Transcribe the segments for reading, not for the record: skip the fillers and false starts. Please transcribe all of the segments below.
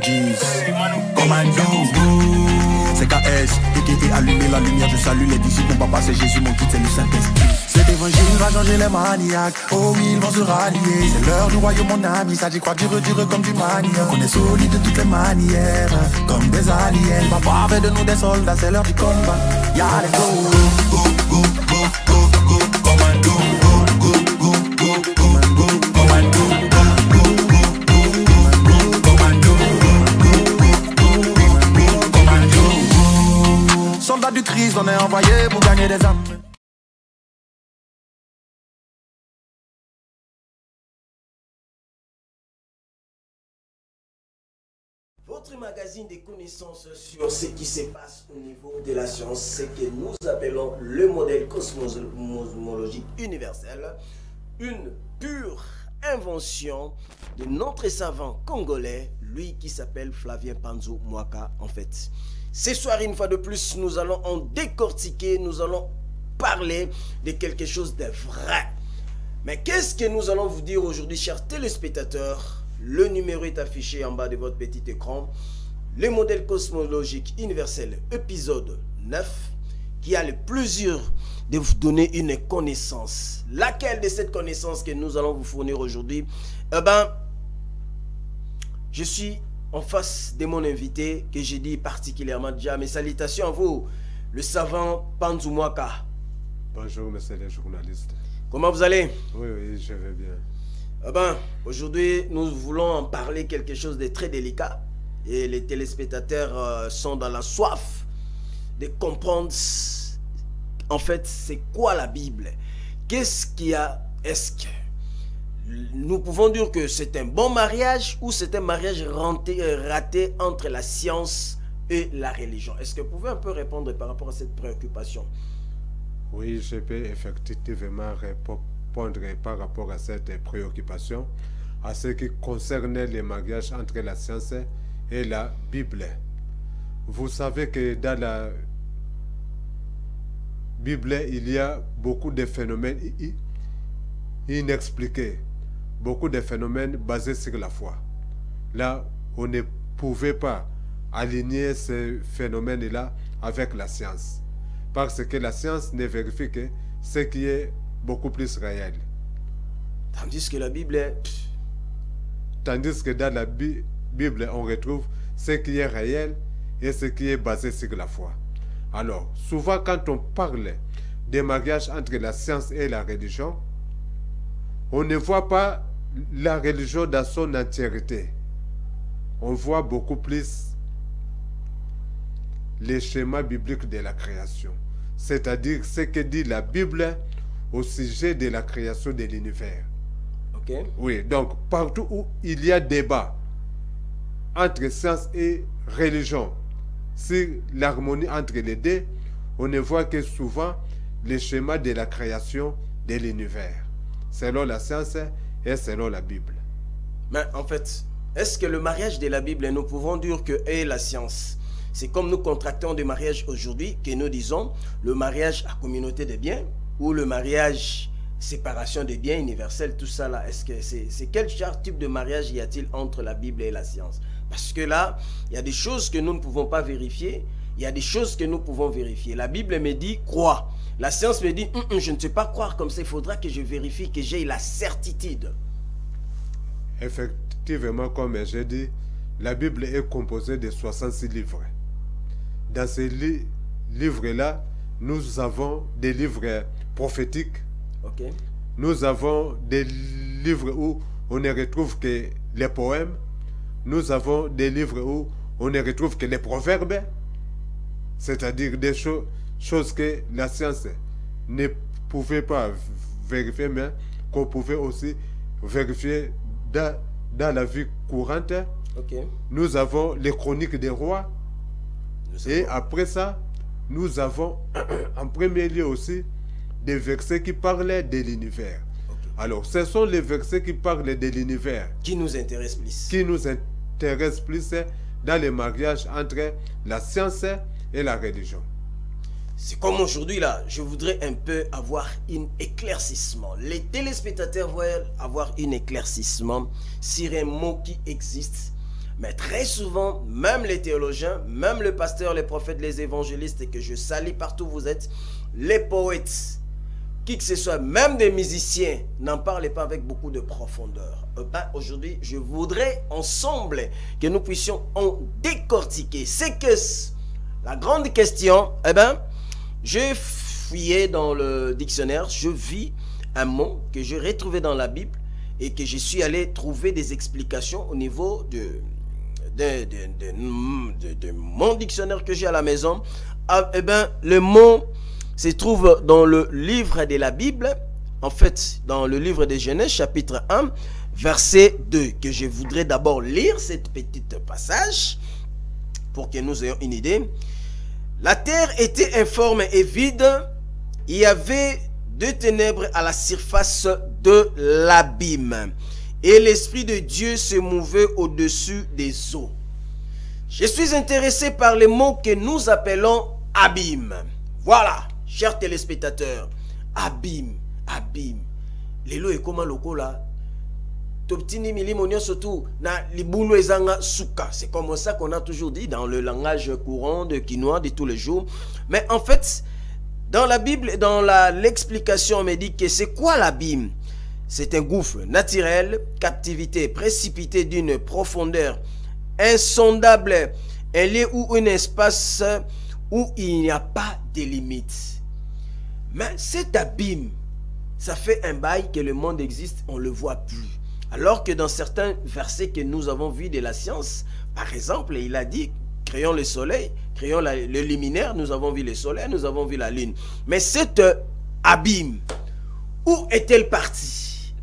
G's, commando. C'est KS, et allumer la lumière, je salue les disciples. Mon papa c'est Jésus, mon guide c'est le Saint-Esprit. Cet évangile va changer les maniaques. Oh oui, ils vont se rallier. C'est l'heure du royaume, mon ami. Ça dit quoi, dur comme du manière. On est solide de toutes les manières, comme des aliens. Papa fait de nous des soldats, c'est l'heure du combat. Y'a les go, go, go, go, go, go, commando. Go, go, go, go, go, go, commando. Soldats du Christ, on est envoyé pour gagner des âmes. Votre magazine des connaissances sur ce qui se passe au niveau de la science, ce que nous appelons le modèle cosmologique universel, une pure invention de notre savant congolais, lui qui s'appelle Flavien Panzo Mwaka en fait. Ce soir, une fois de plus, nous allons en décortiquer, nous allons parler de quelque chose de vrai. Mais qu'est-ce que nous allons vous dire aujourd'hui, chers téléspectateurs? Le numéro est affiché en bas de votre petit écran. Le modèle cosmologique universel, épisode 9, qui a le plaisir de vous donner une connaissance. Laquelle de cette connaissance que nous allons vous fournir aujourd'hui? Eh ben, je suis en face de mon invité, que j'ai dit particulièrement déjà. Mes salutations à vous, le savant Panzo Mwaka. Bonjour, monsieur le journaliste. Comment vous allez? Oui, oui, je vais bien. Eh ben, aujourd'hui, nous voulons en parler quelque chose de très délicat. Et les téléspectateurs sont dans la soif de comprendre, en fait, c'est quoi la Bible? Qu'est-ce qu'il y a? Est-ce que nous pouvons dire que c'est un bon mariage ou c'est un mariage raté entre la science et la religion? Est-ce que vous pouvez un peu répondre par rapport à cette préoccupation? Oui, je peux effectivement répondre par rapport à cette préoccupation, à ce qui concerne les mariages entre la science et la Bible. Vous savez que dans la Bible, il y a beaucoup de phénomènes inexpliqués, beaucoup de phénomènes basés sur la foi. Là, on ne pouvait pas aligner ces phénomènes-là avec la science, parce que la science ne vérifie que ce qui est beaucoup plus réel. Tandis que la Bible est... Tandis que dans la Bible, on retrouve ce qui est réel et ce qui est basé sur la foi. Alors, souvent quand on parle des mariages entre la science et la religion, on ne voit pas la religion dans son entièreté. On voit beaucoup plus les schémas bibliques de la création. C'est-à-dire ce que dit la Bible au sujet de la création de l'univers. Ok. Oui, donc partout où il y a débat entre science et religion, sur l'harmonie entre les deux, on ne voit que souvent les schémas de la création de l'univers, selon la science et selon la Bible. Mais en fait, est-ce que le mariage de la Bible, nous pouvons dire que est la science? C'est comme nous contractons des mariages aujourd'hui, que nous disons le mariage à communauté des biens, ou le mariage séparation des biens universels, tout ça là. Est-ce que c'est quel genre type de mariage y a-t-il entre la Bible et la science? Parce que là, il y a des choses que nous ne pouvons pas vérifier, il y a des choses que nous pouvons vérifier. La Bible me dit crois. La science me dit je ne sais pas croire comme ça, il faudra que je vérifie, que j'ai la certitude. Effectivement, comme j'ai dit, la Bible est composée de 66 livres. Dans ces livres-là, nous avons des livres prophétiques. Okay. Nous avons des livres où on ne retrouve que les poèmes. Nous avons des livres où on ne retrouve que les proverbes. C'est-à-dire des choses que la science ne pouvait pas vérifier, mais qu'on pouvait aussi vérifier dans la vie courante. Okay. Nous avons les chroniques des rois. Et après ça, nous avons en premier lieu aussi des versets qui parlent de l'univers. Okay. Alors, ce sont les versets qui parlent de l'univers qui nous intéressent plus. Qui nous intéressent plus dans les mariages entre la science et la religion. C'est comme aujourd'hui là, je voudrais un peu avoir un éclaircissement. Les téléspectateurs veulent avoir un éclaircissement sur un mot qui existe Mais très souvent, même les théologiens, même le pasteur, les prophètes, les évangélistes, et que je salue partout où vous êtes, les poètes, qui que ce soit, même des musiciens, n'en parlent pas avec beaucoup de profondeur. Aujourd'hui, je voudrais ensemble que nous puissions en décortiquer. C'est que la grande question, j'ai fouillé dans le dictionnaire, je vis un mot que j'ai retrouvé dans la Bible et que je suis allé trouver des explications au niveau de mon dictionnaire que j'ai à la maison. Le mot se trouve dans le livre de la Bible, en fait, dans le livre de Genèse, chapitre 1, verset 2, que je voudrais d'abord lire cette petite passage pour que nous ayons une idée. La terre était informe et vide, il y avait de ténèbres à la surface de l'abîme, et l'Esprit de Dieu se mouvait au-dessus des eaux. Je suis intéressé par les mots que nous appelons abîme. Voilà, chers téléspectateurs, abîme, abîme. Les lots et comment locaux là, c'est comme ça qu'on a toujours dit dans le langage courant de quinoa de tous les jours. Mais en fait, dans la Bible, dans l'explication, on me dit que c'est quoi l'abîme? C'est un gouffre naturel, captivité précipitée d'une profondeur insondable, un lieu ou un espace où il n'y a pas de limite. Mais cet abîme, ça fait un bail que le monde existe, on ne le voit plus. Alors que dans certains versets que nous avons vus de la science, par exemple, il a dit, créons le soleil, créons le luminaire, nous avons vu le soleil, nous avons vu la lune. Mais cet abîme, où est-elle partie?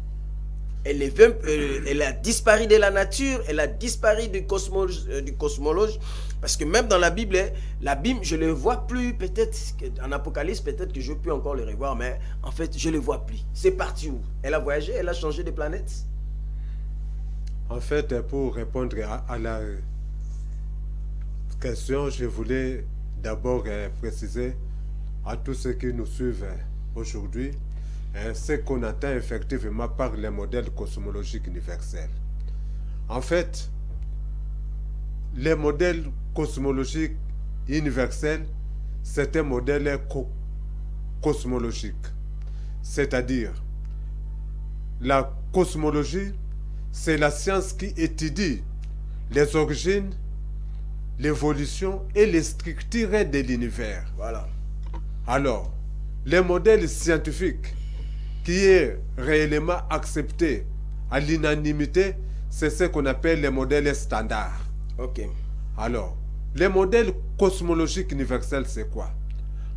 Elle a disparu de la nature, elle a disparu du cosmologe, parce que même dans la Bible, l'abîme, je ne le vois plus, peut-être en Apocalypse, peut-être que je peux encore le revoir, mais en fait, je ne le vois plus. C'est parti où? Elle a voyagé, elle a changé de planète? En fait, pour répondre à la question, je voulais d'abord préciser à tous ceux qui nous suivent aujourd'hui ce qu'on entend effectivement par les modèles cosmologiques universels. En fait, les modèles cosmologiques universels, c'est un modèle cosmologique. C'est-à-dire, la cosmologie, c'est la science qui étudie les origines, l'évolution et les structures de l'univers. Voilà. Alors, les modèles scientifiques qui est réellement accepté à l'unanimité, c'est ce qu'on appelle les modèles standards. Ok. Alors, les modèles cosmologiques universels, c'est quoi?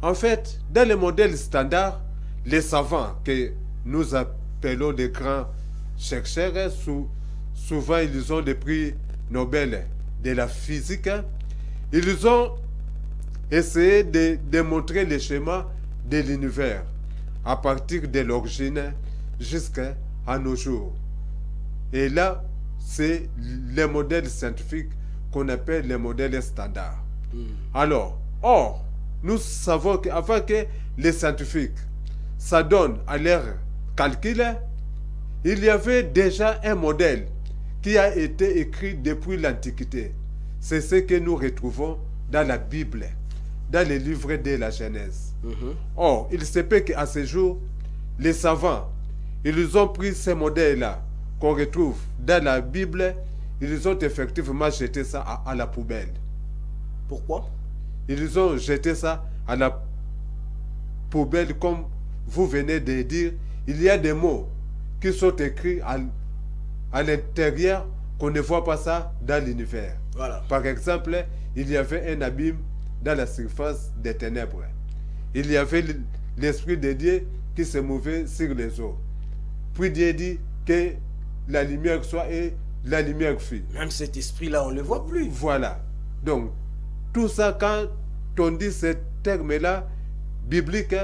En fait, dans les modèles standards, les savants que nous appelons des grands chercheurs, souvent ils ont des prix Nobel de la physique, ils ont essayé de démontrer les schémas de l'univers à partir de l'origine jusqu'à nos jours. Et là, c'est les modèles scientifiques qu'on appelle les modèles standards. Alors, or, nous savons qu'avant que les scientifiques s'adonnent à leur calcul, il y avait déjà un modèle qui a été écrit depuis l'Antiquité. C'est ce que nous retrouvons dans la Bible, dans les livres de la Genèse. Or, il se peut qu'à ce jour, les savants, ils ont pris ces modèles-là qu'on retrouve dans la Bible, ils ont effectivement jeté ça à la poubelle. Pourquoi? Ils ont jeté ça à la poubelle, comme vous venez de dire. Il y a des mots qui sont écrits à l'intérieur qu'on ne voit pas ça dans l'univers. Voilà. Par exemple, il y avait un abîme dans la surface des ténèbres. Il y avait l'Esprit de Dieu qui se mouvait sur les eaux. Puis Dieu dit que la lumière soit et la lumière fut. Même cet esprit-là, on ne le voit plus. Voilà. Donc, tout ça, quand on dit ce terme-là, biblique,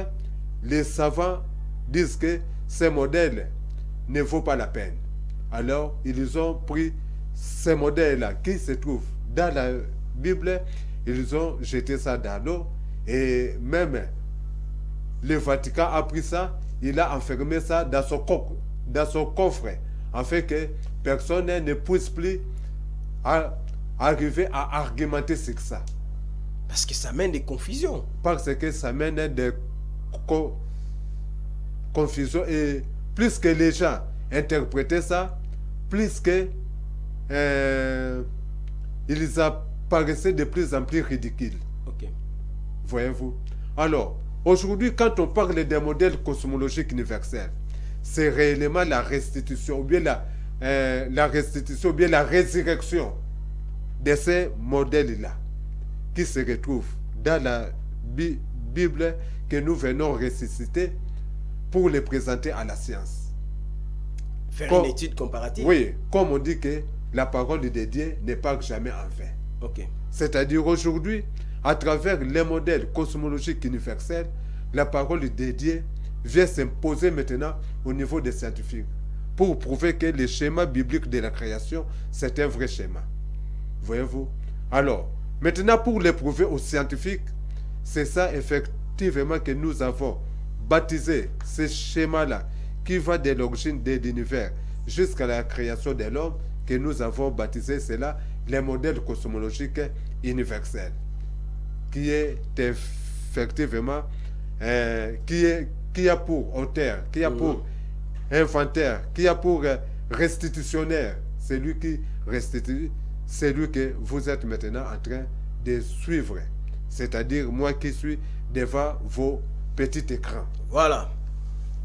les savants disent que ces modèles ne vaut pas la peine. Alors, ils ont pris ces modèles-là qui se trouvent dans la Bible, ils ont jeté ça dans l'eau, et même le Vatican a pris ça, il a enfermé ça dans son coffre, afin que personne ne puisse plus arriver à argumenter sur ça. Parce que ça mène des confusions. Parce que ça mène des confusions. Et plus que les gens interprétaient ça, plus que ils apparaissaient de plus en plus ridicules. Ok. Voyez-vous? Alors, aujourd'hui, quand on parle des modèles cosmologiques universels, c'est réellement la restitution, ou bien la restitution, ou bien la résurrection de ces modèles-là, qui se retrouvent dans la Bible que nous venons ressusciter pour les présenter à la science. Faire une étude comparative. Oui, comme on dit que la parole de Dieu n'est pas jamais en vain. Ok. C'est-à-dire aujourd'hui, à travers les modèles cosmologiques universels, la parole de Dieu vient s'imposer maintenant au niveau des scientifiques pour prouver que le schéma biblique de la création, c'est un vrai schéma. Voyez-vous? Alors, maintenant pour le prouver aux scientifiques, c'est ça effectivement que nous avons baptisé ce schéma-là qui va de l'origine de l'univers jusqu'à la création de l'homme, que nous avons baptisé cela les modèles cosmologiques universels, qui est effectivement qui a pour auteur, qui a pour inventeur, qui a pour restitutionnaire, celui qui restitue, celui que vous êtes maintenant en train de suivre, c'est-à-dire moi qui suis devant vos petits écrans. Voilà.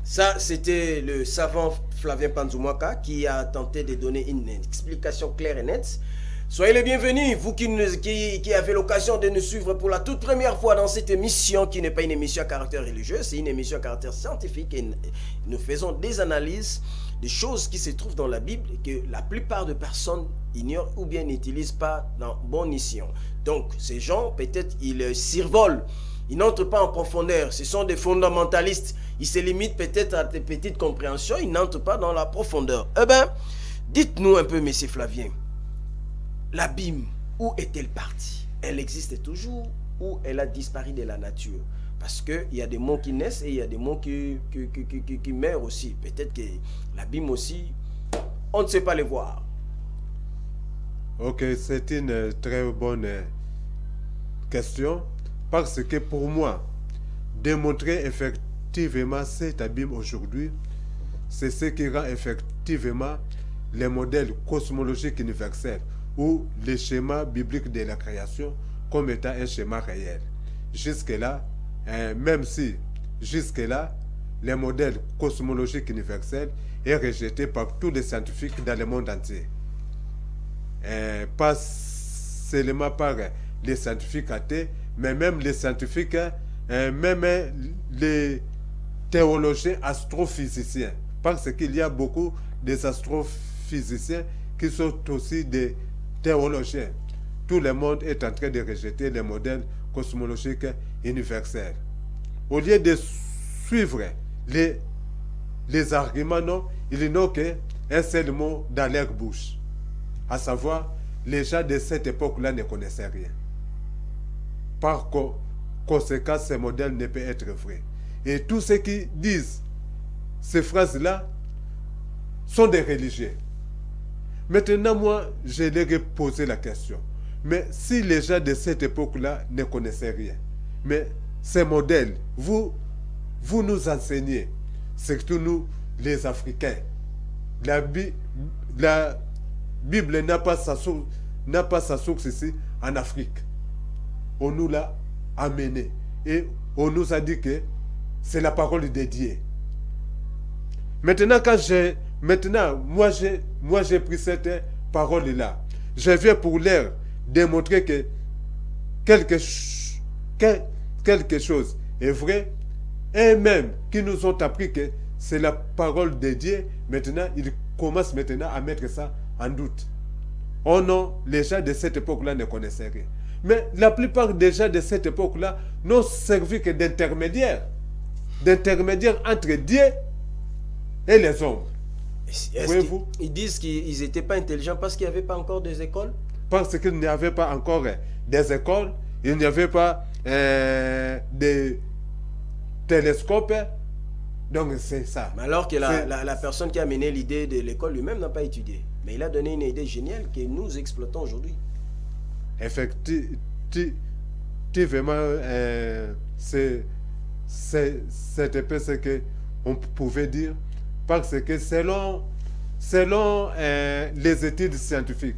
Ça, c'était le savant Flavien Panzumwaka qui a tenté de donner une explication claire et nette. Soyez les bienvenus, vous qui avez l'occasion de nous suivre pour la toute première fois dans cette émission qui n'est pas une émission à caractère religieux, c'est une émission à caractère scientifique et nous faisons des analyses des choses qui se trouvent dans la Bible et que la plupart de personnes ignorent ou bien n'utilisent pas dans bon escient. Donc ces gens, peut-être, ils survolent, ils n'entrent pas en profondeur, ce sont des fondamentalistes, ils se limitent peut-être à des petites compréhensions, ils n'entrent pas dans la profondeur. Eh bien, dites-nous un peu, monsieur Flavien, la Bible, où est-elle partie? Elle existe toujours ou elle a disparu de la nature? Parce qu'il y a des mots qui naissent et il y a des mots qui meurent aussi. Peut-être que la Bible aussi, on ne sait pas les voir. Ok, c'est une très bonne question. Parce que pour moi, démontrer effectivement cet abîme aujourd'hui, c'est ce qui rend effectivement les modèles cosmologiques universels ou le schéma biblique de la création comme étant un schéma réel. Jusque-là, même si jusque-là, le modèle cosmologique universel est rejeté par tous les scientifiques dans le monde entier. Pas seulement par les scientifiques athées, mais même les scientifiques, même les théologiens astrophysiciens. Parce qu'il y a beaucoup des astrophysiciens qui sont aussi des théologiens. Tout le monde est en train de rejeter les modèles cosmologiques universels. Au lieu de suivre les arguments, non, ils n'ont qu'un seul mot dans leur bouche. À savoir, les gens de cette époque-là ne connaissaient rien. Par conséquent, ce modèle ne peut être vrai. Et tous ceux qui disent ces phrases-là sont des religieux. Maintenant, moi, je leur ai posé la question. Mais si les gens de cette époque-là ne connaissaient rien, mais ces modèles, vous nous enseignez, surtout nous, les Africains, la Bible n'a pas sa source ici en Afrique. On nous l'a amené et on nous a dit que c'est la parole de Dieu. Maintenant, moi j'ai pris cette parole-là. Je viens pour leur démontrer que quelque chose est vrai, et même qui nous ont appris que c'est la parole de Dieu. Maintenant, ils commencent maintenant à mettre ça en doute. Oh non, les gens de cette époque-là ne connaissaient rien. Mais la plupart des gens de cette époque-là n'ont servi que d'intermédiaires entre Dieu et les hommes. Voyez-vous? Ils disent qu'ils n'étaient pas intelligents parce qu'il n'y avait pas encore des écoles? Parce qu'il n'y avait pas encore des écoles, il n'y avait pas des télescopes, Donc c'est ça. Mais alors que la personne qui a mené l'idée de l'école lui-même n'a pas étudié. Mais il a donné une idée géniale que nous exploitons aujourd'hui. Effectivement, c'est un peu ce qu'on pouvait dire. Parce que selon les études scientifiques,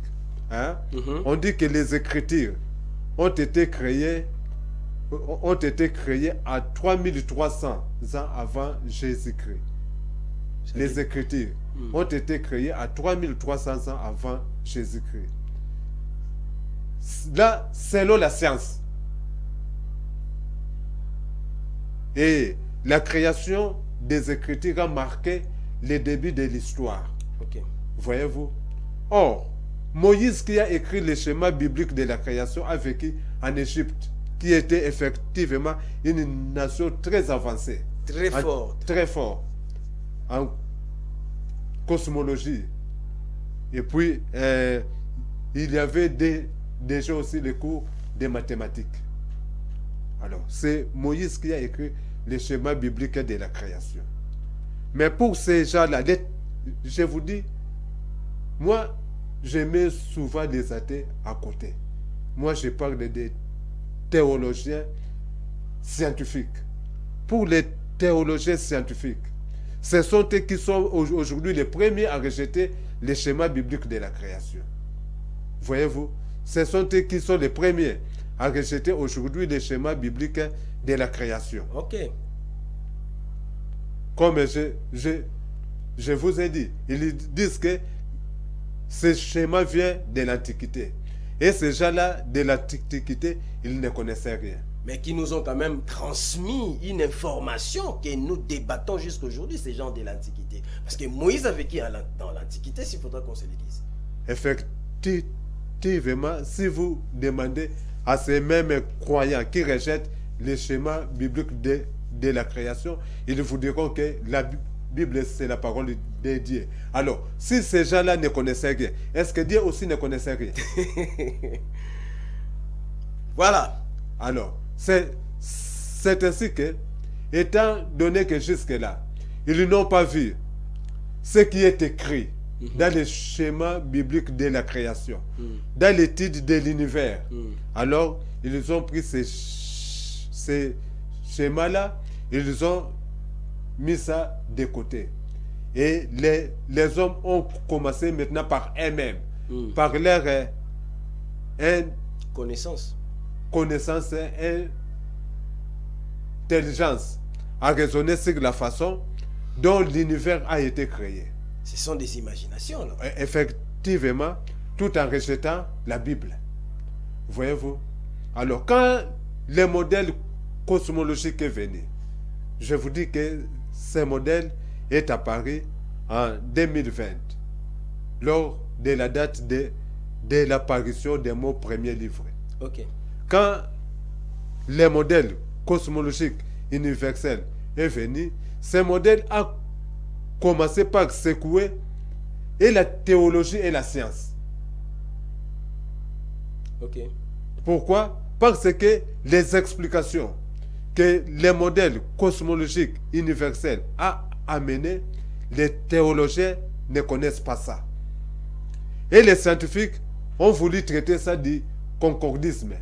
hein, on dit que les Écritures ont été créées à 3300 ans avant Jésus-Christ. Les Écritures ont été créées à 3300 ans avant Jésus-Christ. Là, selon la science. Et la création des Écritures a marqué le début de l'histoire. Okay. Voyez-vous? Or, Moïse qui a écrit le schéma biblique de la création a vécu en Égypte, qui était effectivement une nation très avancée. Très forte. Très fort. En cosmologie. Et puis, il y avait déjà aussi les cours de mathématiques. Alors, c'est Moïse qui a écrit le schéma biblique de la création. Mais pour ces gens-là, je vous dis, moi, je mets souvent les athées à côté. Moi, je parle des théologiens scientifiques. Pour les théologiens scientifiques, ce sont eux qui sont aujourd'hui les premiers à rejeter les schémas bibliques de la création. Voyez-vous? Ce sont eux qui sont les premiers à rejeter aujourd'hui les schémas bibliques de la création. Ok. Comme je vous ai dit, ils disent que ce schéma vient de l'Antiquité. Et ces gens-là, de l'Antiquité, ils ne connaissaient rien. Mais qui nous ont quand même transmis une information que nous débattons jusqu'aujourd'hui, ces gens de l'Antiquité. Parce que Moïse a vécu dans l'Antiquité, s'il faudra qu'on se le dise. Effectivement, si vous demandez à ces mêmes croyants qui rejettent les schémas bibliques de la création, ils vous diront que la Bible, c'est la parole de Dieu. Alors, si ces gens-là ne connaissaient rien, est-ce que Dieu aussi ne connaissait rien? Voilà. Alors, c'est ainsi que, étant donné que jusque-là, ils n'ont pas vu ce qui est écrit dans les schémas bibliques de la création, dans l'étude de l'univers, alors ils ont pris ces schémas-là, ils ont mis ça de côté. Et les hommes ont commencé maintenant par eux-mêmes, par leur connaissance et intelligence, à raisonner sur la façon dont l'univers a été créé. Ce sont des imaginations, là. Effectivement, tout en rejetant la Bible. Voyez-vous? Alors, quand le modèle cosmologique est venu, je vous dis que ce modèle est apparu en 2020, lors de la date de l'apparition de mon premier livre. Okay. Quand le modèle cosmologique universel est venu, ce modèle a commencé par secouer et la théologie et la science. Ok. Pourquoi? Parce que les explications que le modèle cosmologique universel a amené, les théologiens ne connaissent pas ça. Et les scientifiques ont voulu traiter ça du concordisme.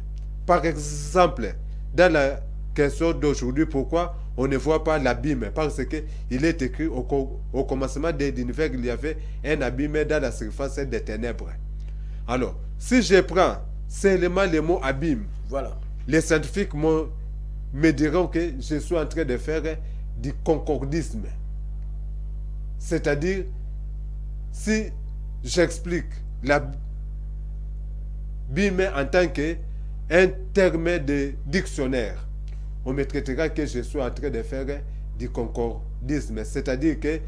Par exemple, dans la question d'aujourd'hui, pourquoi on ne voit pas l'abîme? Parce qu'il est écrit au commencement de l'univers, il y avait un abîme dans la surface des ténèbres. Alors, si je prends seulement le mot abîme, voilà, les scientifiques me diront que je suis en train de faire du concordisme. C'est-à-dire, si j'explique l'abîme en tant qu'un terme de dictionnaire, on me traitera que je suis en train de faire du concordisme. C'est-à-dire que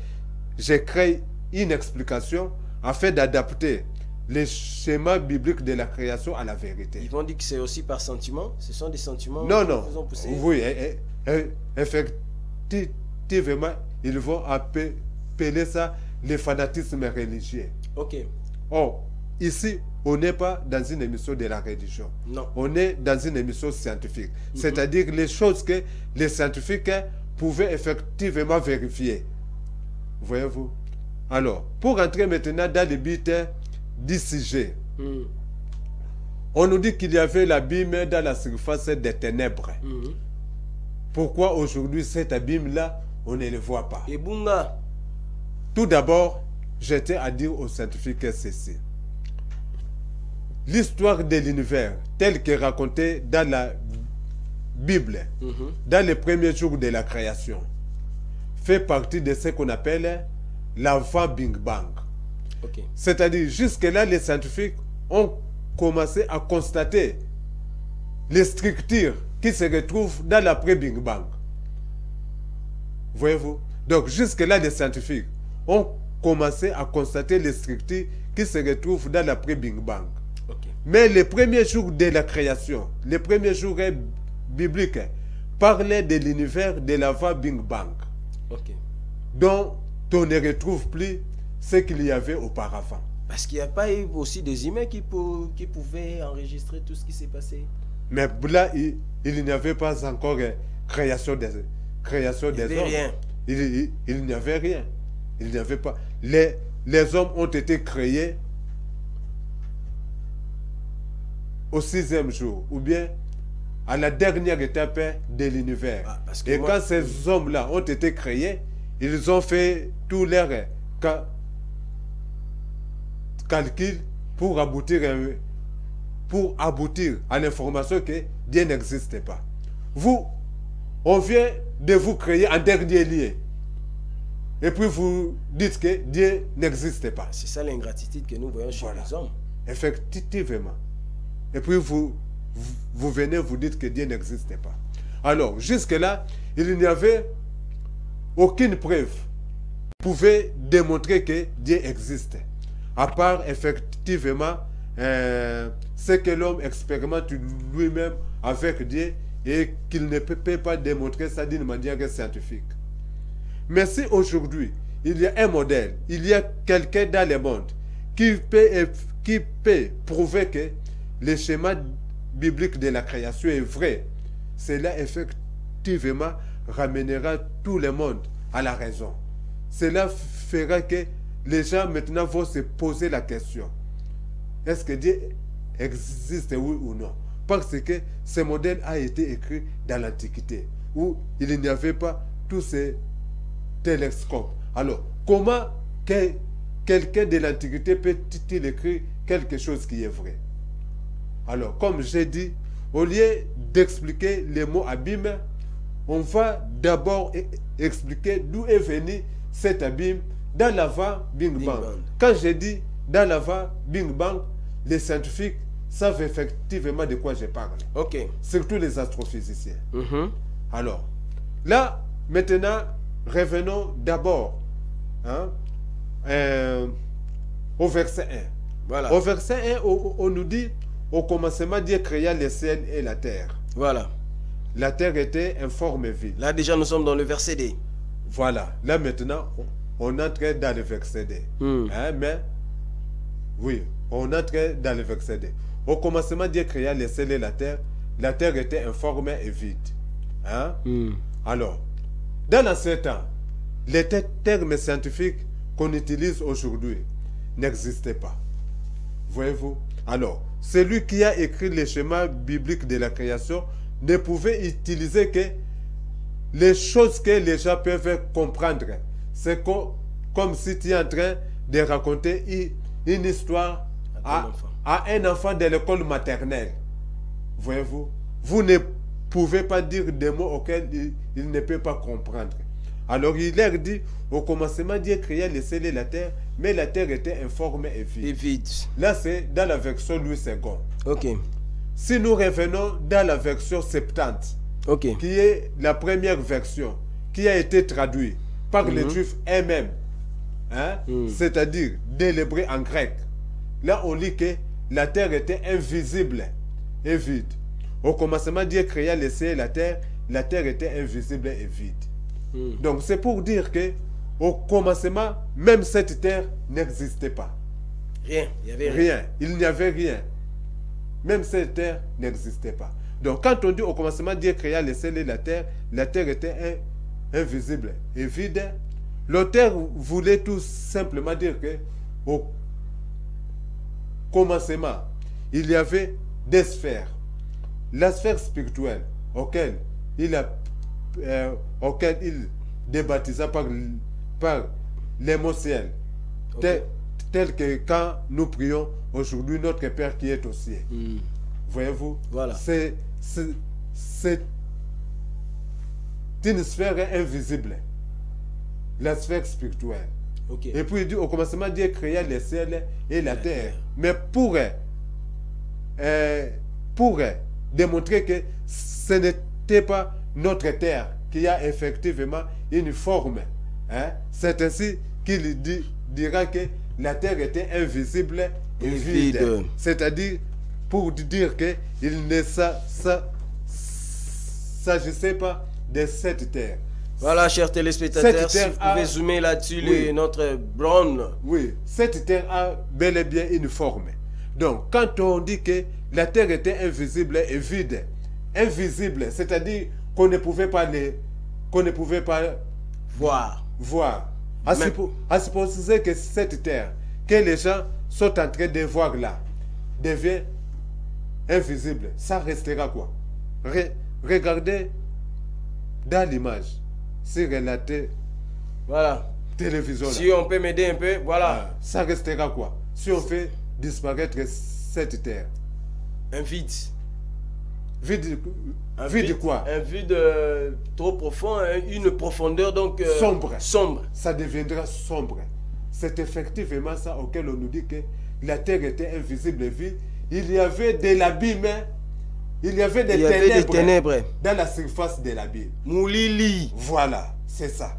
je crée une explication afin d'adapter les schémas bibliques de la création à la vérité. Ils vont dire que c'est aussi par sentiment. Ce sont des sentiments non, qui non. vous ont poussé. Oui, effectivement, ils vont appeler ça le fanatisme religieux. Ok. Or, ici, on n'est pas dans une émission de la religion. Non. On est dans une émission scientifique. C'est-à-dire les choses que les scientifiques pouvait effectivement vérifier. Voyez-vous? Alors, pour entrer maintenant dans le but du sujet, on nous dit qu'il y avait l'abîme dans la surface des ténèbres. Pourquoi aujourd'hui cet abîme-là, on ne le voit pas? Et Bunga. Tout d'abord, j'étais à dire aux scientifiques ceci. L'histoire de l'univers, telle que racontée dans la Bible, dans les premiers jours de la création, fait partie de ce qu'on appelle l'avant Big Bang. Okay. C'est-à-dire, jusque-là, les scientifiques ont commencé à constater les structures qui se retrouvent dans l'après-Big Bang. Voyez-vous? Donc, jusque-là, les scientifiques ont commencé à constater les structures qui se retrouvent dans l'après-Big Bang. Okay. Mais les premiers jours de la création, les premiers jours bibliques, parlaient de l'univers de l'avant Big Bang, dont on ne retrouve plus ce qu'il y avait auparavant. Parce qu'il n'y a pas eu aussi des humains qui pouvaient enregistrer tout ce qui s'est passé. Mais là, il n'y avait pas encore création des hommes. Rien. Il n'y avait rien. Il n'y avait pas. Les hommes ont été créés au 6e jour, ou bien à la dernière étape de l'univers. Et quand ces hommes-là ont été créés, ils ont fait tous leurs calculs pour aboutir à l'information que Dieu n'existait pas. Vous, on vient de vous créer en dernier lieu. Et puis vous dites que Dieu n'existait pas. C'est ça l'ingratitude que nous voyons chez les hommes. Effectivement. Et puis vous venez vous dites que Dieu n'existait pas. Alors, jusque-là, il n'y avait aucune preuve qui pouvait démontrer que Dieu existait. À part, effectivement, ce que l'homme expérimente lui-même avec Dieu et qu'il ne peut pas démontrer ça d'une manière scientifique. Mais si aujourd'hui, il y a un modèle, il y a quelqu'un dans le monde qui peut prouver que le schéma biblique de la création est vrai, cela effectivement ramènera tout le monde à la raison. Cela fera que les gens maintenant vont se poser la question: est-ce que Dieu existe, oui ou non? Parce que ce modèle a été écrit dans l'Antiquité, où il n'y avait pas tous ces télescopes. Alors, comment quelqu'un de l'Antiquité peut-il écrire quelque chose qui est vrai? Alors, comme j'ai dit, au lieu d'expliquer les mots abîme, on va d'abord expliquer d'où est venu cet abîme dans l'avant Big Bang. Quand j'ai dit dans l'avant Big Bang, les scientifiques savent effectivement de quoi je parle. Ok. Surtout les astrophysiciens. Alors, là, maintenant, revenons d'abord au verset 1. Voilà. Au verset 1, on nous dit: au commencement, Dieu créa les ciels et la terre. Voilà. La terre était informe et vide. Là, déjà, nous sommes dans le verset D. Voilà. Là, maintenant, on entre dans le verset D. Mais, oui, on entre dans le verset D. Au commencement, Dieu créa les ciels et la terre. La terre était informe et vide. Alors, dans l'ancien temps, les termes scientifiques qu'on utilise aujourd'hui n'existaient pas. Voyez-vous? Alors, celui qui a écrit le schéma biblique de la création ne pouvait utiliser que les choses que les gens peuvent comprendre. C'est comme si tu es en train de raconter une histoire à un enfant de l'école maternelle. Voyez-vous? Vous ne pouvez pas dire des mots auxquels il ne peut pas comprendre. Alors il leur dit: au commencement, Dieu créa le ciel et la terre, mais la terre était informe et vide. Là, c'est dans la version Louis II. Ok. Si nous revenons dans la version 70, qui est la première version, qui a été traduite par les Juifs eux-mêmes, c'est-à-dire dès l'hébreu en grec, là on lit que la terre était invisible et vide. Au commencement, Dieu créa le ciel et la terre était invisible et vide. Donc c'est pour dire que au commencement, même cette terre n'existait pas. Rien, il n'y avait rien. Il n'y avait rien. Même cette terre n'existait pas. Donc quand on dit au commencement, Dieu créa le ciel et la terre était invisible et vide, l'auteur voulait tout simplement dire que au commencement, il y avait des sphères. La sphère spirituelle auquel il débaptisa par l'émotionnel, tel que quand nous prions aujourd'hui notre Père qui est aux cieux. Voyez-vous, voilà. C'est une sphère invisible, la sphère spirituelle. Et puis il dit au commencement Dieu créa les ciels et la terre. Mais pour démontrer que ce n'était pas notre terre qui a effectivement une forme, hein? C'est ainsi qu'il dira que la terre était invisible et vide. C'est-à-dire pour dire qu'il ne s'agissait pas de cette terre. Voilà, chers téléspectateurs, si vous pouvez zoomer là-dessus, notre Brown. Oui, cette terre a bel et bien une forme. Donc, quand on dit que la terre était invisible et vide, invisible, c'est-à-dire qu'on ne pouvait pas voir. À supposer que cette terre, que les gens sont en train de voir là, devient invisible, ça restera quoi? Regardez dans l'image, sur la télévision. Si on peut m'aider un peu, voilà. Ça restera quoi? Si on fait disparaître cette terre. Un vide. Vide quoi? Un vide trop profond, une profondeur donc sombre. Ça deviendra sombre. C'est effectivement ça auquel on nous dit que la terre était invisible et vide. Il y avait de l'abîme. Il y avait des ténèbres dans la surface de l'abîme. Moulili. Voilà, c'est ça.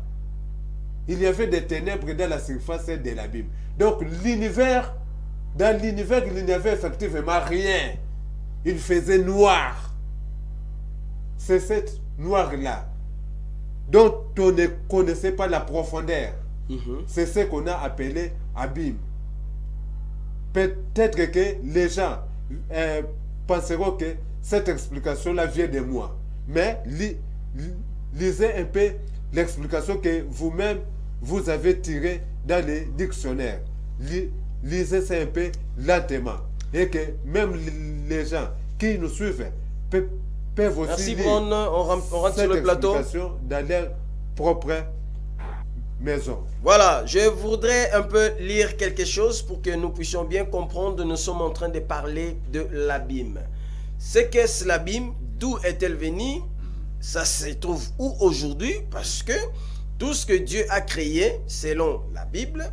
Il y avait des ténèbres dans la surface de l'abîme. Donc l'univers, dans l'univers, il n'y avait effectivement rien. Il faisait noir. C'est cette noire-là dont on ne connaissait pas la profondeur. C'est ce qu'on a appelé abîme. Peut-être que les gens penseront que cette explication-là vient de moi. Mais lisez un peu l'explication que vous-même vous avez tirée dans les dictionnaires. Lisez ça un peu lentement. Et que même les gens qui nous suivent peuvent aussi lire on rentre cette sur le plateau dans leur propre maison. Voilà, je voudrais un peu lire quelque chose pour que nous puissions bien comprendre. Nous sommes en train de parler de l'abîme. C'est qu'est-ce l'abîme? D'où est-elle venue? Ça se trouve où aujourd'hui? Parce que tout ce que Dieu a créé, selon la Bible,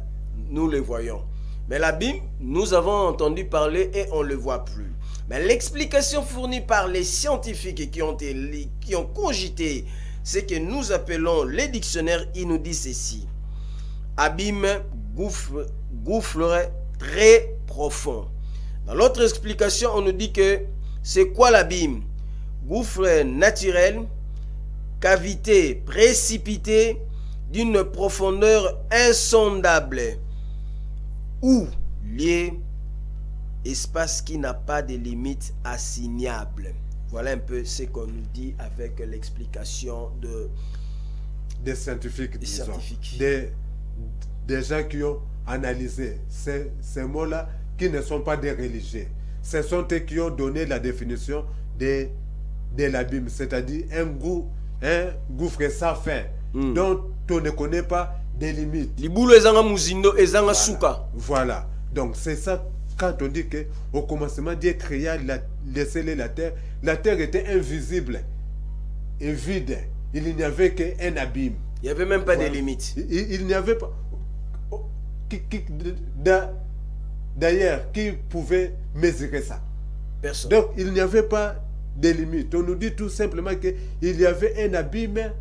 nous le voyons. Mais l'abîme, nous avons entendu parler et on ne le voit plus. Mais l'explication fournie par les scientifiques qui ont cogité ce que nous appelons les dictionnaires, il nous dit ceci. Abîme, gouffre très profond. Dans l'autre explication, on nous dit que c'est quoi l'abîme? Gouffre naturel, cavité précipitée d'une profondeur insondable ou lié espace qui n'a pas de limite assignable. Voilà un peu ce qu'on nous dit avec l'explication des scientifiques, des gens qui ont analysé ces mots-là, qui ne sont pas des religieux. Ce sont eux qui ont donné la définition de l'abîme, c'est-à-dire un gouffre sans fin, dont on ne connaît pas des limites. Voilà. Donc c'est ça, quand on dit qu'au commencement, Dieu créa les ciels et la terre était invisible et vide. Il n'y avait qu'un abîme. Il n'y avait même pas de limites. Il n'y avait pas... D'ailleurs, qui pouvait mesurer ça? Personne. Donc, il n'y avait pas de limites. On nous dit tout simplement qu'il y avait un abîme.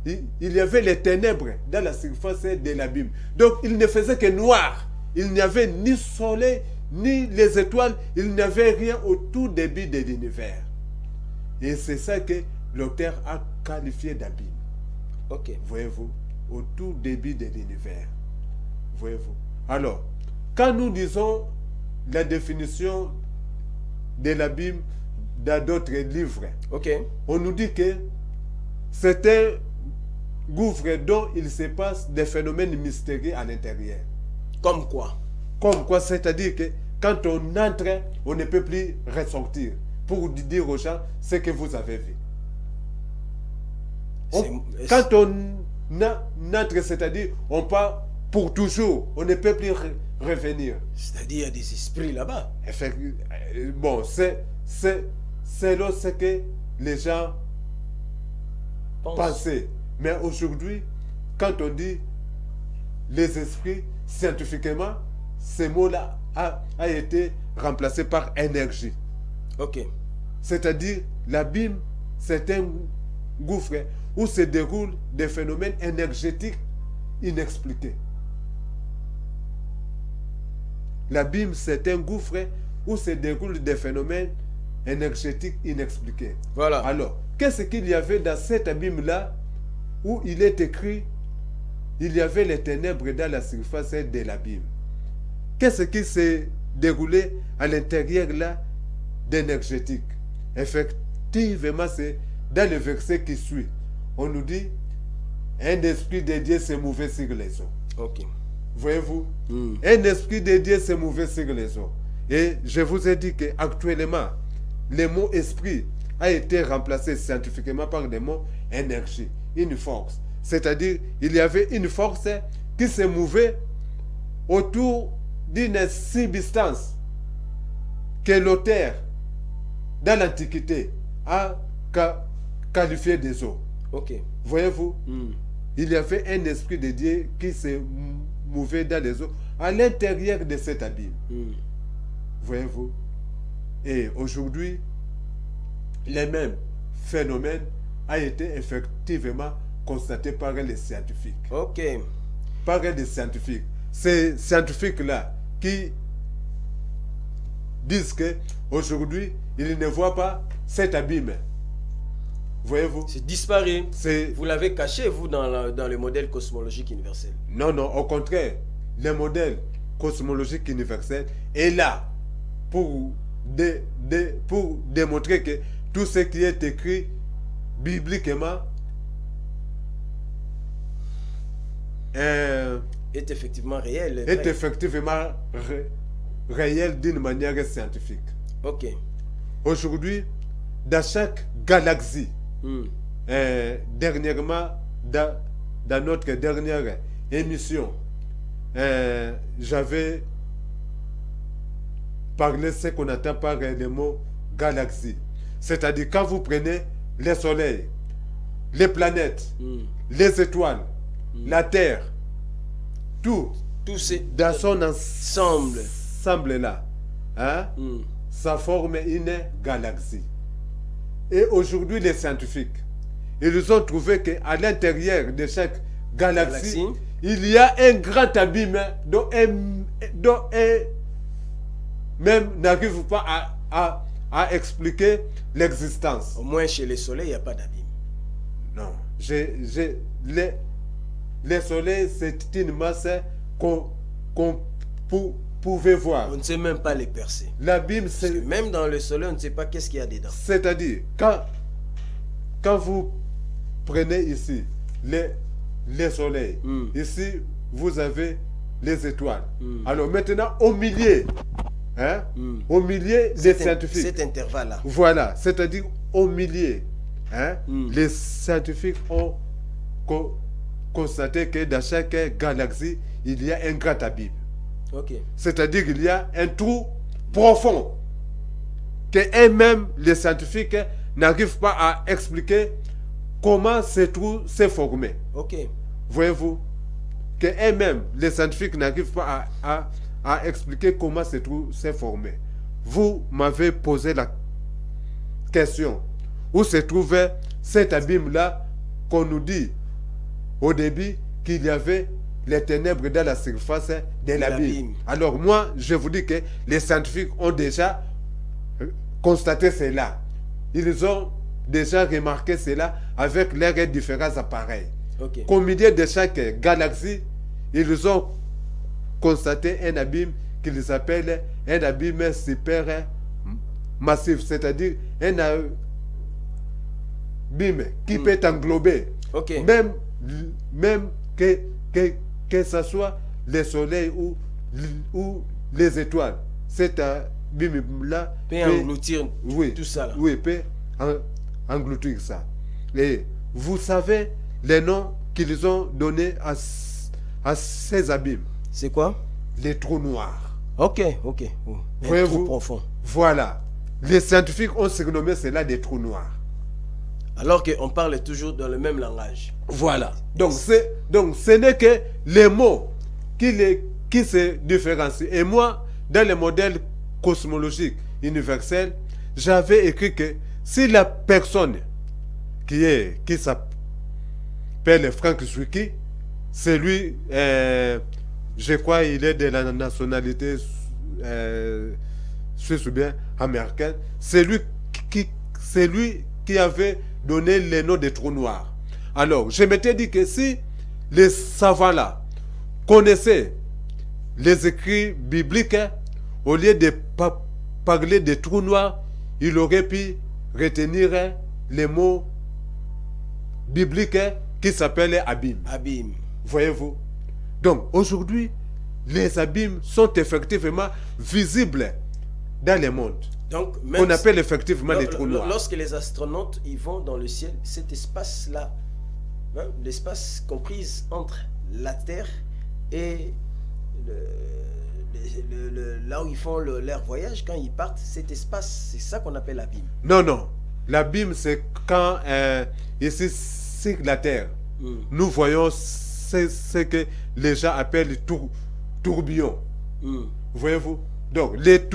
Il y avait les ténèbres dans la surface de l'abîme. Donc, il ne faisait que noir. Il n'y avait ni soleil, ni les étoiles. Il n'y avait rien au tout début de l'univers. Et c'est ça que l'auteur a qualifié d'abîme. Ok. Voyez-vous, au tout début de l'univers. Voyez-vous. Alors, quand nous disons la définition de l'abîme dans d'autres livres, okay, on nous dit que c'est un gouffre dont il se passe des phénomènes mystérieux à l'intérieur. Comme quoi? Comme quoi, c'est-à-dire que quand on entre, on ne peut plus ressortir pour dire aux gens ce que vous avez vu. Quand on entre, c'est-à-dire on part pour toujours, on ne peut plus revenir. C'est-à-dire il y a des esprits là-bas. Bon, c'est selon ce que les gens pensaient. Mais aujourd'hui, quand on dit les esprits, scientifiquement, ce mot-là a été remplacé par énergie. Ok. C'est-à-dire, l'abîme, c'est un gouffre où se déroulent des phénomènes énergétiques inexpliqués. L'abîme, c'est un gouffre où se déroulent des phénomènes énergétiques inexpliqués. Voilà. Alors, qu'est-ce qu'il y avait dans cet abîme-là où il est écrit il y avait les ténèbres dans la surface de l'abîme? Qu'est-ce qui s'est déroulé à l'intérieur là d'énergétique? Effectivement, c'est dans le verset qui suit. On nous dit un esprit de Dieu s'est mouvé sur les eaux. Ok. Voyez-vous? Un esprit de Dieu s'est mouvé sur les eaux. Et je vous ai dit qu'actuellement, le mot esprit a été remplacé scientifiquement par le mot énergie, une force. C'est-à-dire, il y avait une force qui se mouvait autour d'une substance que l'auteur, dans l'Antiquité, a qualifié des eaux. Ok. Voyez-vous? Il y avait un esprit de Dieu qui se mouvait dans les eaux à l'intérieur de cet abîme. Voyez-vous? Et aujourd'hui, les mêmes phénomènes a été effectivement constaté par les scientifiques. Ok. Par les scientifiques. Ces scientifiques-là qui disent qu'aujourd'hui, ils ne voient pas cet abîme. Voyez-vous? C'est disparu. C'est... Vous l'avez caché, vous, dans le modèle cosmologique universel. Non, non, au contraire. Le modèle cosmologique universel est là pour démontrer que tout ce qui est écrit bibliquement est effectivement réel. Est effectivement réel d'une manière scientifique. Ok. Aujourd'hui, dans chaque galaxie, dernièrement, dans notre dernière émission, j'avais parlé de ce qu'on entend par le mot galaxie. C'est-à-dire quand vous prenez les soleils, les planètes, les étoiles, la Terre, tout dans son ensemble là, hein, ça forme une galaxie. Et aujourd'hui, les scientifiques, ils ont trouvé qu'à l'intérieur de chaque galaxie, il y a un grand abîme dont même n'arrive pas à expliquer l'existence. Au moins chez les soleils, il n'y a pas d'abîme. Non. Les soleils, c'est une masse qu'on pouvait voir. On ne sait même pas les percer. L'abîme, c'est... Même dans le soleil, on ne sait pas qu'est-ce qu'il y a dedans. C'est-à-dire, quand vous prenez ici les soleils, ici, vous avez les étoiles. Alors maintenant, au milieu, hein, au milieu des scientifiques. Cet intervalle-là. Voilà, c'est-à-dire au milieu, hein, les scientifiques ont constaté que dans chaque galaxie, il y a un grand abîme. Okay. C'est-à-dire qu'il y a un trou profond que eux-mêmes, les scientifiques, n'arrivent pas à expliquer comment ce trou s'est formé. Okay. Voyez-vous? Que eux-mêmes, les scientifiques, n'arrivent pas à expliquer comment ce trou s'est formé. Vous m'avez posé la question. Où se trouvait cet abîme-là qu'on nous dit au début qu'il y avait les ténèbres dans la surface de l'abîme. Alors moi, je vous dis que les scientifiques ont déjà constaté cela. Ils ont déjà remarqué cela avec leurs différents appareils. Okay. Qu'au milieu de chaque galaxie, ils ont constaté un abîme qu'ils appellent un abîme super massif, c'est-à-dire un abîme qui peut englober même que ce soit le soleil ou les étoiles, cet abîme-là peut engloutir oui, tout ça là. Oui, peut engloutir ça. Et vous savez les noms qu'ils ont donnés à ces abîmes. C'est quoi? Les trous noirs. Ok, ok. Un trou profond. Voilà. Les scientifiques ont surnommé cela des trous noirs. Alors qu'on parle toujours dans le même langage. Voilà. Donc ce n'est que les mots qui se différencient. Et moi, dans le modèle cosmologique universel, j'avais écrit que si la personne qui s'appelle Frank Zwicky, c'est lui, je crois il est de la nationalité suisse ou bien américaine, c'est lui qui avait donné les noms des trous noirs. Alors, je m'étais dit que si les savants là connaissaient les écrits bibliques, au lieu de parler des trous noirs, il aurait pu retenir les mots bibliques qui s'appellent abîmes. Abîmes. Voyez-vous? Donc, aujourd'hui, les abîmes sont effectivement visibles dans le monde. Donc, on appelle effectivement les trous noirs. Lorsque les astronautes ils vont dans le ciel, cet espace-là, hein, l'espace compris entre la Terre et là où ils font leur voyage, quand ils partent, cet espace, c'est ça qu'on appelle l'abîme. Non, non. L'abîme, c'est quand, ici, sur la Terre, nous voyons ce que les gens appellent tourbillon. Voyez-vous? Donc, les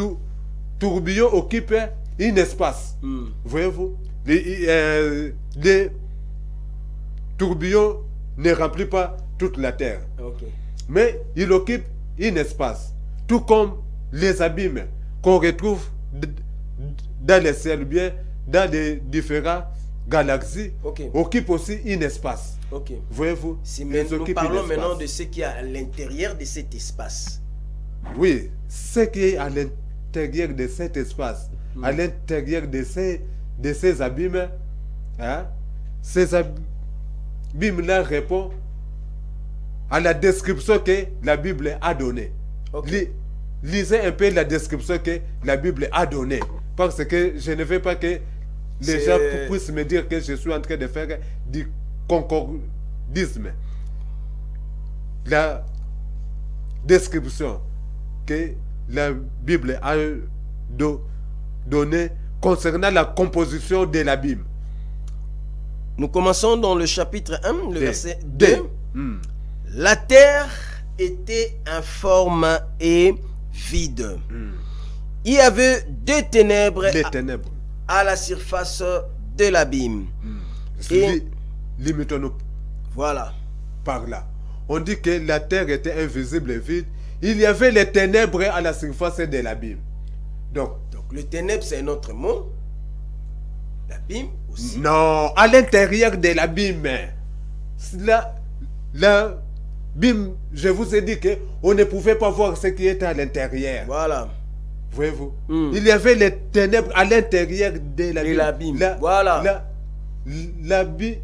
tourbillons occupent un espace. Voyez-vous? Les tourbillons ne remplissent pas toute la Terre. Okay. Mais ils occupent un espace. Tout comme les abîmes qu'on retrouve dans les ciels, bien dans les différentes galaxies, occupent aussi un espace. Voyez-vous? Si nous parlons maintenant de ce qui est à l'intérieur de cet espace. Oui, ce qui est à l'intérieur de cet espace, à l'intérieur de ces abîmes, hein, ces abîmes-là répondent à la description que la Bible a donnée. Lisez un peu la description que la Bible a donnée. Parce que je ne veux pas que les gens puissent me dire que je suis en train de faire du concordisme. La description que la Bible a donnée concernant la composition de l'abîme. Nous commençons dans le chapitre 1, le verset 2. La terre était informe et vide. Il y avait deux ténèbres, à la surface de l'abîme. Limitons-nous voilà. par là. On dit que la terre était invisible et vide. Il y avait les ténèbres à la surface de l'abîme. Donc le ténèbre, c'est un autre mot. L'abîme aussi. Non, à l'intérieur de l'abîme. L'abîme, je vous ai dit qu'on ne pouvait pas voir ce qui était à l'intérieur. Voilà. Voyez-vous? Il y avait les ténèbres à l'intérieur de l'abîme. Voilà. La Bible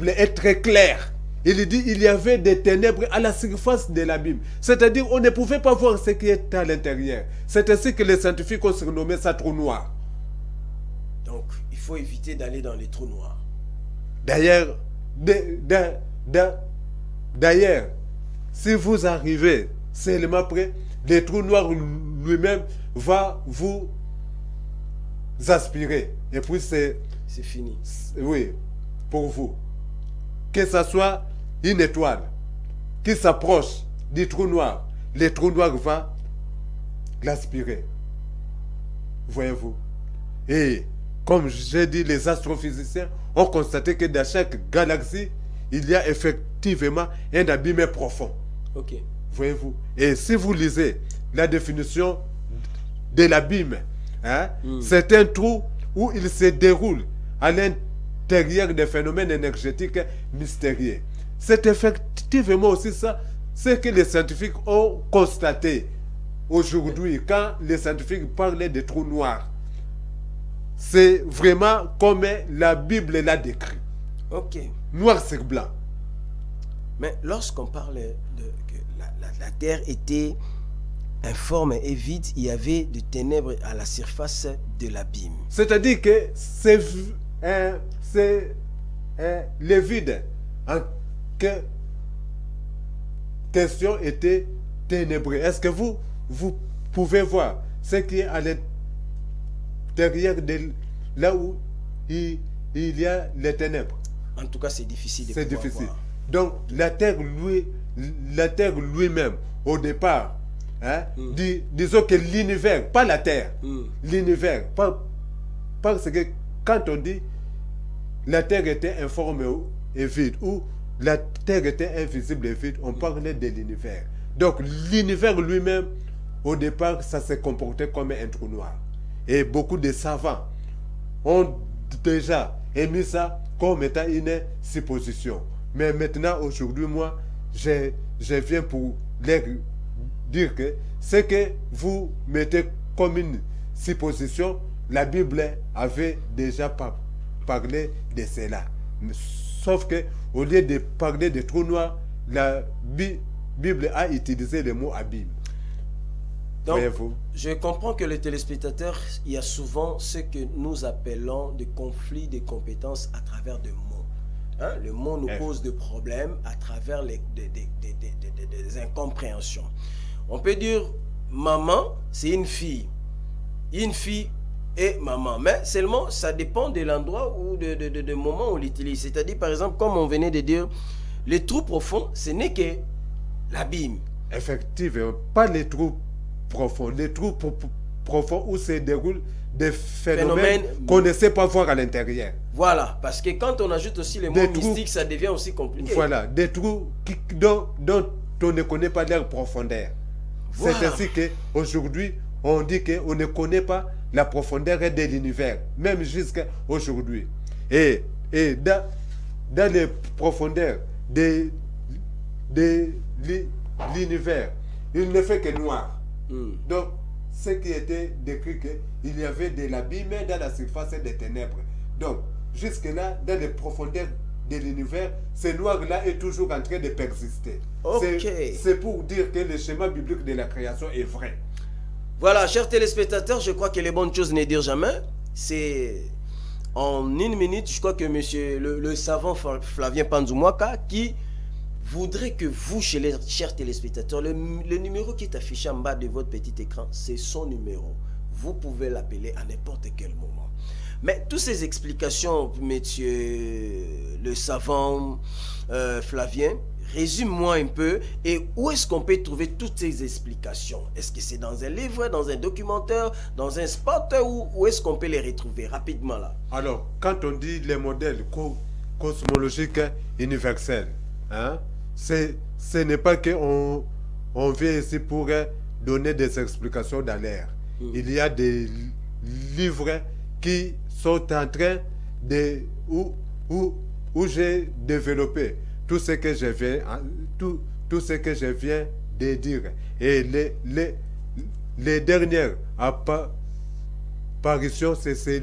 est très claire. Il dit il y avait des ténèbres à la surface de l'abîme. C'est-à-dire on ne pouvait pas voir ce qui était à l'intérieur. C'est ainsi que les scientifiques ont surnommé ça trou noir. Donc il faut éviter d'aller dans les trous noirs. D'ailleurs, si vous arrivez seulement près, le trou noir lui-même va vous aspirer. Et puis c'est fini. Oui, pour vous. Que ce soit une étoile qui s'approche du trou noir, le trou noir va l'aspirer. Voyez-vous? Et comme j'ai dit, les astrophysiciens ont constaté que dans chaque galaxie, il y a effectivement un abîme profond. Voyez-vous? Et si vous lisez la définition de l'abîme, hein, c'est un trou où il se déroule à l'intérieur des phénomènes énergétiques mystérieux. C'est effectivement aussi ça, ce que les scientifiques ont constaté aujourd'hui quand les scientifiques parlaient de trous noirs. C'est vraiment comme la Bible l'a décrit. Ok. Noir sur blanc. Mais lorsqu'on parle de que la terre était informe et vide, il y avait de ténèbres à la surface de l'abîme. C'est-à-dire que c'est le vide en question était ténébreux. Est-ce que vous pouvez voir ce qui est à l'intérieur de là où il y a les ténèbres? En tout cas, c'est difficile de C'est pouvoir difficile. voir. Donc, la terre lui-même, au départ, hein, disons que l'univers, pas la terre, l'univers, parce que quand on dit la terre était informe et vide, ou la terre était invisible et vide, on parlait de l'univers. Donc, l'univers lui-même, au départ, ça s'est comporté comme un trou noir. Et beaucoup de savants ont déjà émis ça comme étant une supposition. Mais maintenant, aujourd'hui, moi, je viens pour leur dire que ce que vous mettez comme une supposition, la Bible avait déjà parlé de cela. Sauf que au lieu de parler de trou noir, la Bible a utilisé le mot abîme. Donc, je comprends que les téléspectateurs, il y a souvent ce que nous appelons des conflits de compétences à travers des mots. Hein? Le mot nous pose des problèmes à travers des incompréhensions. On peut dire maman, c'est une fille. Une fille et maman. Mais seulement, ça dépend de l'endroit ou de moment où on l'utilise. C'est-à-dire, par exemple, comme on venait de dire, les trous profonds, ce n'est que l'abîme. Effectivement, pas les trous profonds. Les trous profonds où se déroulent des phénomènes qu'on ne sait pas voir à l'intérieur. Voilà, parce que quand on ajoute aussi les mots mystiques, ça devient aussi compliqué. Voilà, des trous dont on ne connaît pas leur profondeur. Voilà. C'est ainsi qu'aujourd'hui, on dit qu'on ne connaît pas la profondeur de l'univers, même jusqu'à aujourd'hui. Et dans les profondeurs de l'univers, il ne fait que noir. Donc, ce qui était décrit qu'il y avait de l'abîme dans la surface des ténèbres. Donc, jusque-là, dans les profondeurs de l'univers, ce noir-là est toujours en train de persister. Okay. C'est pour dire que le schéma biblique de la création est vrai. Voilà, chers téléspectateurs, je crois que les bonnes choses ne dire jamais. C'est en une minute, je crois que monsieur le savant Flavien Panzumwaka qui voudrait que vous, chez les chers téléspectateurs, le numéro qui est affiché en bas de votre petit écran, c'est son numéro. Vous pouvez l'appeler à n'importe quel moment. Mais toutes ces explications, monsieur le savant Flavien, résume-moi un peu, et où est-ce qu'on peut trouver toutes ces explications? Est-ce que c'est dans un livre, dans un documentaire, dans un spot, ou où est-ce qu'on peut les retrouver rapidement là? Alors, quand on dit les modèles cosmologiques universels, hein, ce n'est pas qu'on vient ici pour donner des explications dans l'air. Il y a des livres qui sont en train de... où j'ai développé tout ce que je viens de dire. Et les dernières apparitions, c'est ce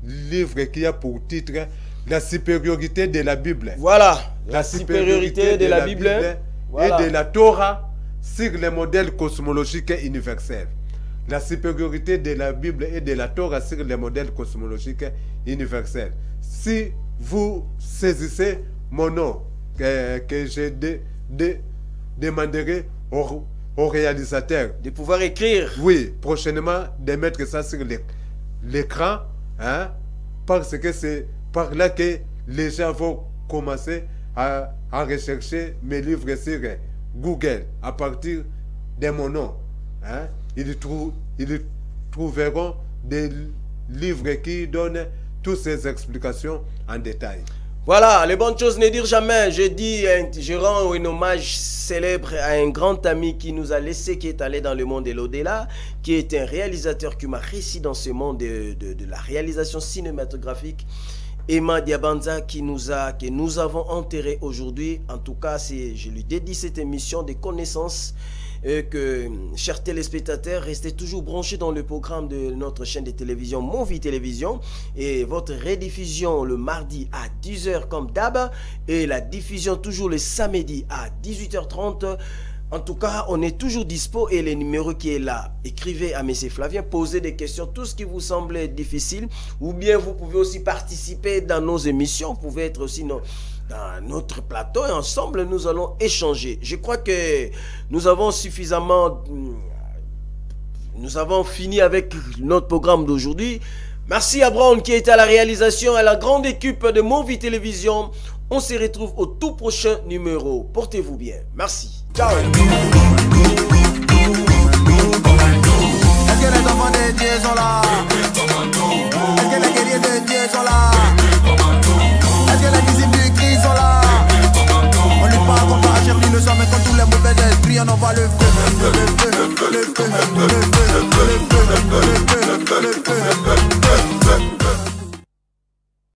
livre qui a pour titre La supériorité de la Bible. Voilà, la supériorité de la Bible voilà. Et de la Torah sur les modèles cosmologiques universels. La supériorité de la Bible et de la Torah sur les modèles cosmologiques universels. Si vous saisissez mon nom, que je demanderai au réalisateur de pouvoir écrire. Oui, prochainement, de mettre ça sur l'écran, hein, parce que c'est par là que les gens vont commencer à rechercher mes livres sur Google à partir de mon nom. Hein. Ils trouveront des livres qui donnent toutes ces explications en détail. Voilà, les bonnes choses ne dire jamais. Je rends un hommage célèbre à un grand ami qui nous a laissé, qui est allé dans le monde de l'au-delà, qui est un réalisateur qui m'a réussi dans ce monde de la réalisation cinématographique. Emma Diabanza que nous avons enterré aujourd'hui. En tout cas, je lui dédie cette émission de connaissances que, chers téléspectateurs, restez toujours branchés dans le programme de notre chaîne de télévision Movie Télévision et votre rediffusion le mardi à 10h comme d'hab et la diffusion toujours le samedi à 18h30. En tout cas, on est toujours dispo et le numéro qui est là, écrivez à M. Flavien, posez des questions, tout ce qui vous semble difficile, ou bien vous pouvez aussi participer dans nos émissions, vous pouvez être aussi dans notre plateau et ensemble nous allons échanger. Je crois que nous avons suffisamment, nous avons fini avec notre programme d'aujourd'hui. Merci à Brown qui est à la réalisation, à la grande équipe de Movie Télévision. On se retrouve au tout prochain numéro. Portez-vous bien. Merci. Ciao. Est-ce que les enfants de Dieu sont là? Est-ce que les guerriers de Dieu sont là?